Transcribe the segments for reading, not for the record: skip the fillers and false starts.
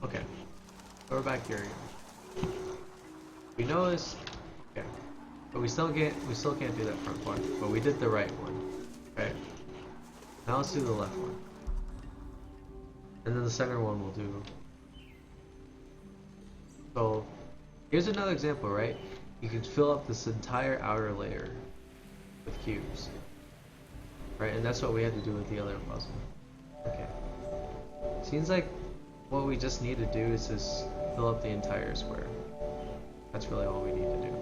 Okay, we're back here again. We know this. Okay, but we still can't do that front part. But we did the right one. Okay. Now let's do the left one, and then the center one we'll do. So here's another example, right? You can fill up this entire outer layer with cubes, right? And that's what we had to do with the other puzzle. Okay. Seems like what we just need to do is just fill up the entire square. That's really all we need to do.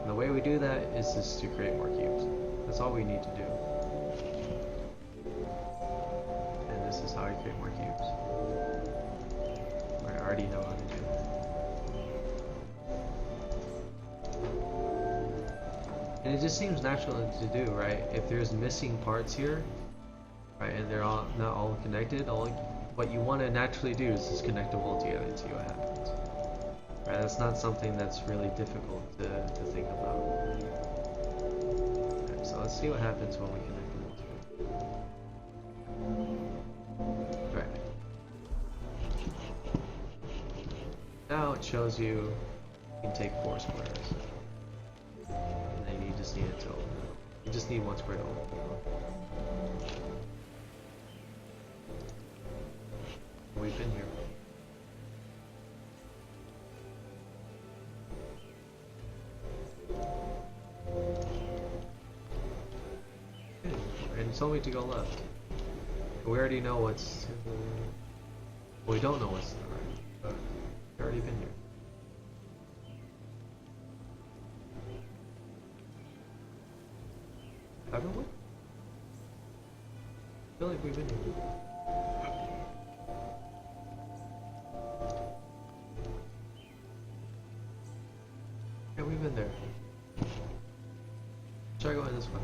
And the way we do that is just to create more cubes. That's all we need to do. And this is how you create more cubes. I already know how to do it. And it just seems natural to do, right? If there's missing parts here, right, and they're all not all connected, what you want to naturally do is just connect them all together and see what happens. Right, that's not something that's really difficult to think about. Right, so let's see what happens when we connect them all together. Right. Now it shows you can take 4 squares. And then you just need it to open it. You just need 1 square to open it. We've been here. And it's only to go left. We already know what's to the... Well, we don't know what's to the right, but we've already been here. Haven't we? I feel like we've been here. Yeah, we've been there. Try going this way.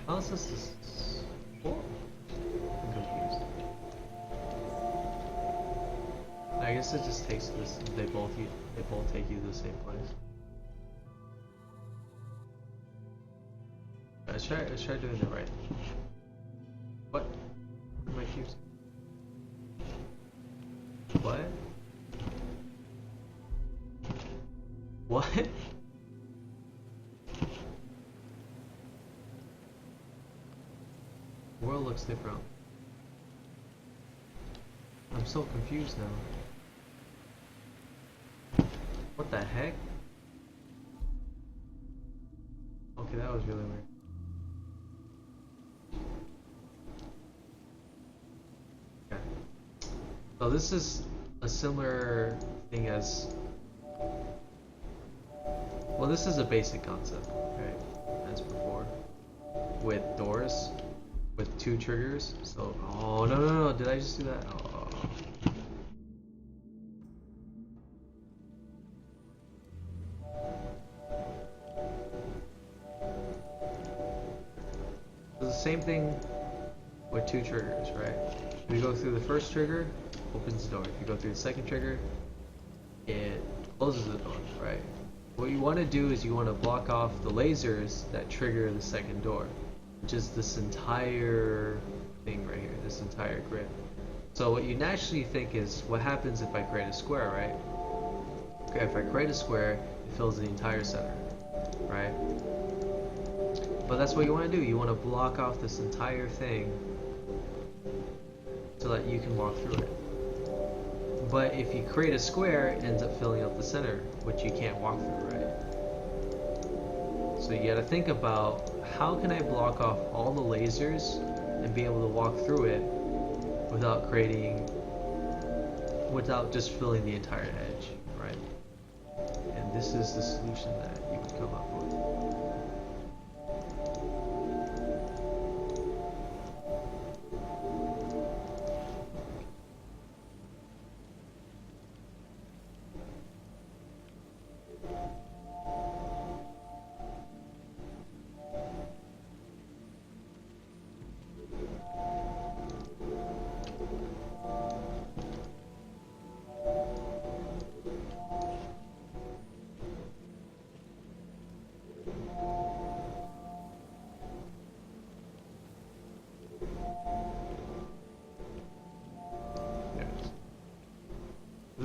How is this? Oh, I'm confused. I guess it just takes this. They both take you to the same place. Let's try doing it right. What? Where are my cubes? What? What? The world looks different. I'm so confused now. What the heck? Okay, that was really weird. Okay. So this is a similar thing as... Well, this is a basic concept, right? As before. With doors. With 2 triggers. So, oh no, did I just do that? Oh. So the same thing with 2 triggers, right? If you go through the first trigger, opens the door. If you go through the second trigger, it closes the door, right? What you want to do is you want to block off the lasers that trigger the second door, which is this entire thing right here, this entire grid. So what you naturally think is, what happens if I create a square, right? Okay, if I create a square, it fills the entire center, right? But that's what you want to do. You want to block off this entire thing so that you can walk through it. But if you create a square, it ends up filling up the center, which you can't walk through, right? So you gotta think about, how can I block off all the lasers and be able to walk through it without just filling the entire edge, right? And this is the solution that you would come up with.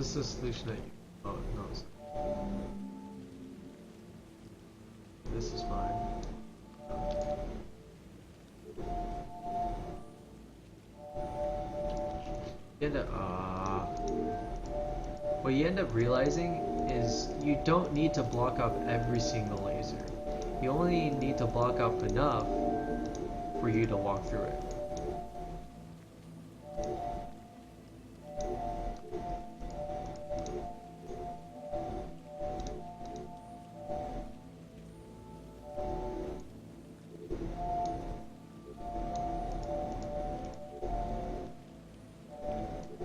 What's the solution that you... Oh, no. This is fine. What you end up realizing is you don't need to block up every single laser. You only need to block up enough for you to walk through it.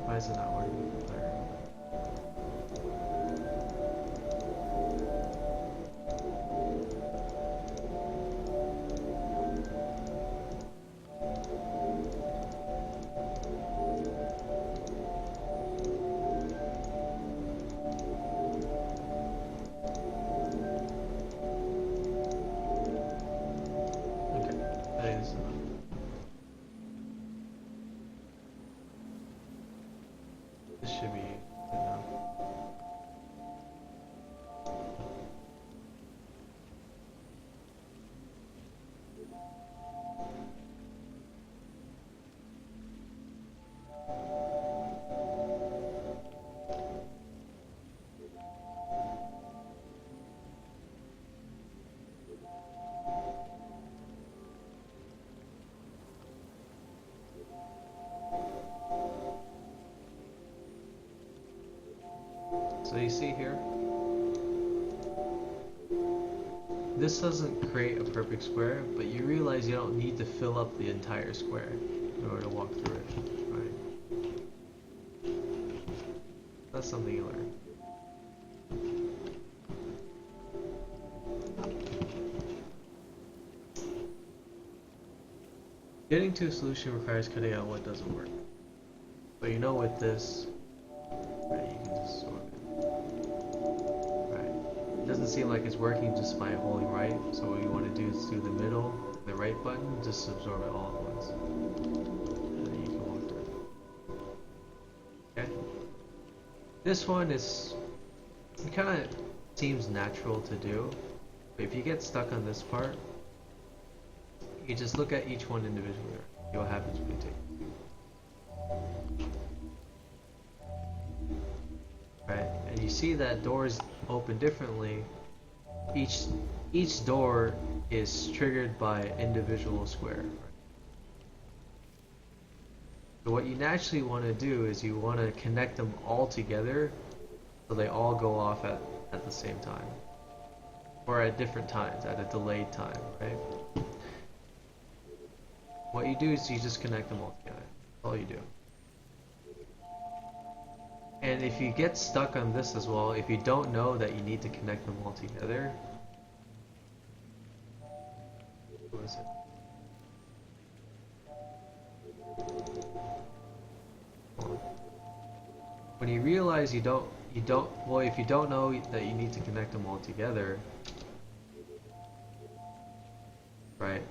Why is it not working? There. This should be good enough. So you see here, this doesn't create a perfect square, but you realize you don't need to fill up the entire square in order to walk through it, right? That's something you learn. Getting to a solution requires cutting out what doesn't work. But you know with this, right, you can just sort it. It doesn't seem like it's working just by holding right, so what you want to do is do the middle, the right button, just absorb it all at once. And then you can walk through it. Okay? This one is, it kind of seems natural to do, but if you get stuck on this part, you just look at each one individually, see what happens when you take it. Right, and you see that doors open differently. Each door is triggered by an individual square. Right? So what you naturally want to do is you want to connect them all together so they all go off at the same time. Or at different times, at a delayed time, right? What you do is you just connect them all together. That's all you do. And if you get stuck on this as well, if you don't know that you need to connect them all together, what is it? When you realize you don't, well, if you don't know that you need to connect them all together, right?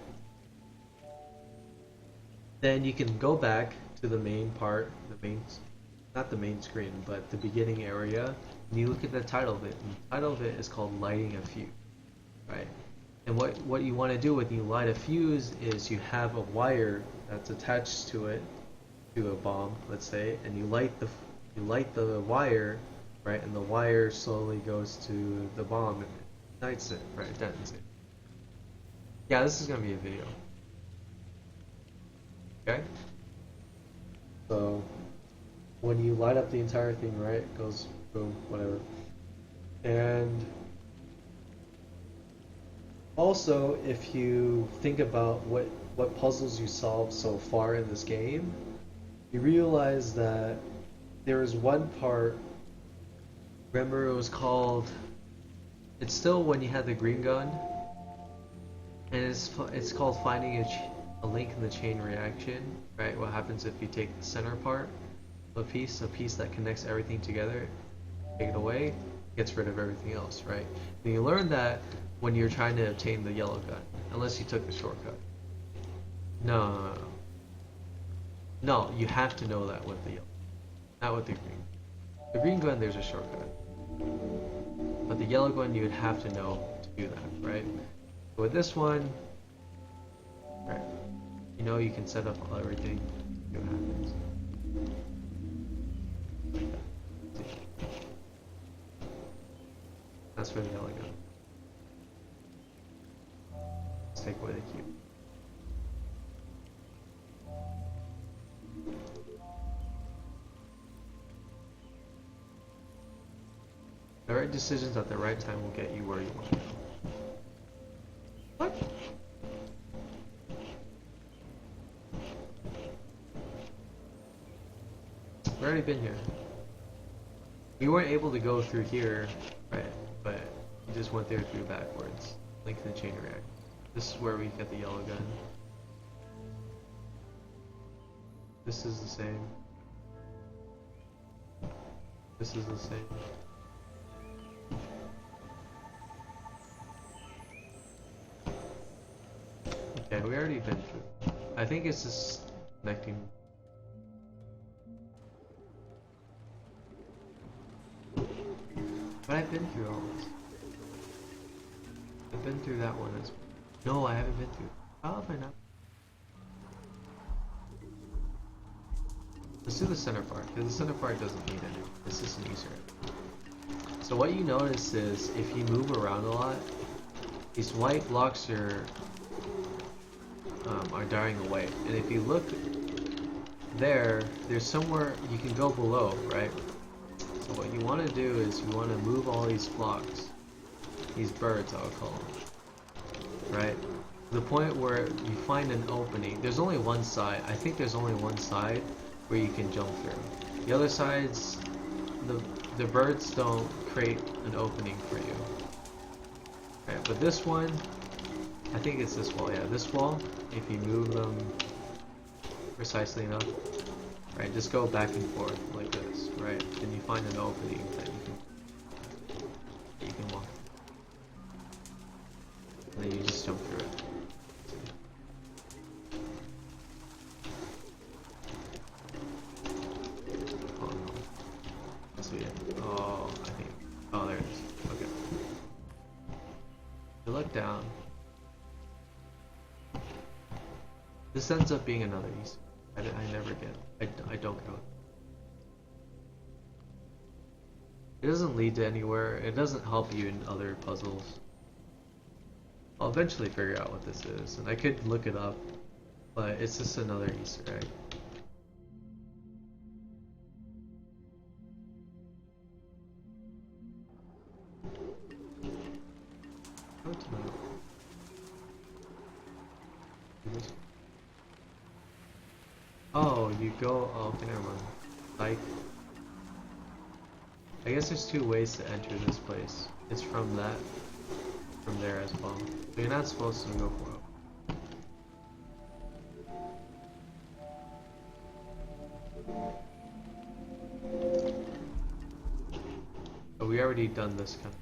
Then you can go back to the main part, not the main screen, but the beginning area, and you look at the title of it. And the title of it is called Lighting a Fuse, right? And what you want to do when you light a fuse is you have a wire that's attached to it, to a bomb, let's say, and you light the wire, right? And the wire slowly goes to the bomb and ignites it, right? Detonates it. Yeah, this is gonna be a video. Okay. So when you light up the entire thing, right, it goes boom, whatever. And also, if you think about what puzzles you solved so far in this game, you realize that there is one part, remember it was called, it's still when you had the green gun, and it's called finding a link in the chain reaction, right? What happens if you take the center part, a piece that connects everything together, take it away, gets rid of everything else, right? And you learn that when you're trying to obtain the yellow gun, unless you took the shortcut. No, you have to know that with the yellow, not with the green. The green gun, there's a shortcut. But the yellow gun, you would have to know to do that, right? With this one, right, you know you can set up everything, see what happens. Like that. See? That's for the yellow gun. Let's take away the cube. The right decisions at the right time will get you where you want to go. What? We've already been here. We weren't able to go through here, right? But we just went there through backwards. Link to the chain reactor. This is where we get the yellow gun. This is the same. This is the same. Okay, we already been through. I think it's just connecting. But I've been through all this. I've been through that one as well. No, I haven't been through. How have I not? Let's do the center part, because the center part doesn't need any. This is an Easter egg. So what you notice is, if you move around a lot, these white blocks are dying away. And if you look there, there's somewhere you can go below, right? So what you want to do is you want to move all these blocks, these birds I'll call them, right? To the point where you find an opening. There's only one side. I think there's only one side where you can jump through. The other sides, the birds don't create an opening for you. Okay, but this one, I think it's this wall. Yeah, this wall. If you move them precisely enough, right? Just go back and forth like this, right? Then you find an opening that you can walk. And then you just jump through it. Oh no. That's it. Oh, I think. Oh, there it is. Okay. You look down. This ends up being another Easter. I never get. I don't go. It doesn't lead to anywhere. It doesn't help you in other puzzles. I'll eventually figure out what this is, and I could look it up, but it's just another Easter egg. Go to my... Oh, you go. Oh, okay, never mind. Like, I guess there's two ways to enter this place. It's from there as well. So you're not supposed to go for it. But we already done this kind of.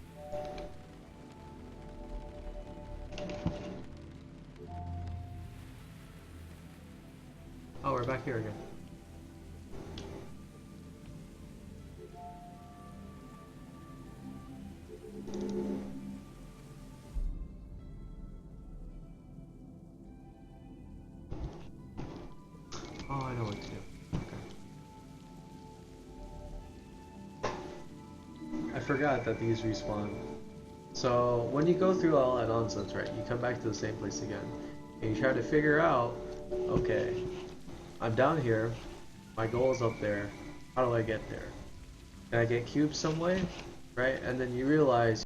Oh, we're back here again. Oh, I know what to do. Okay. I forgot that these respawn. So, when you go through all that nonsense, right, you come back to the same place again. And you try to figure out, okay, I'm down here, my goal is up there, how do I get there? Can I get cubes some way? Right? And then you realize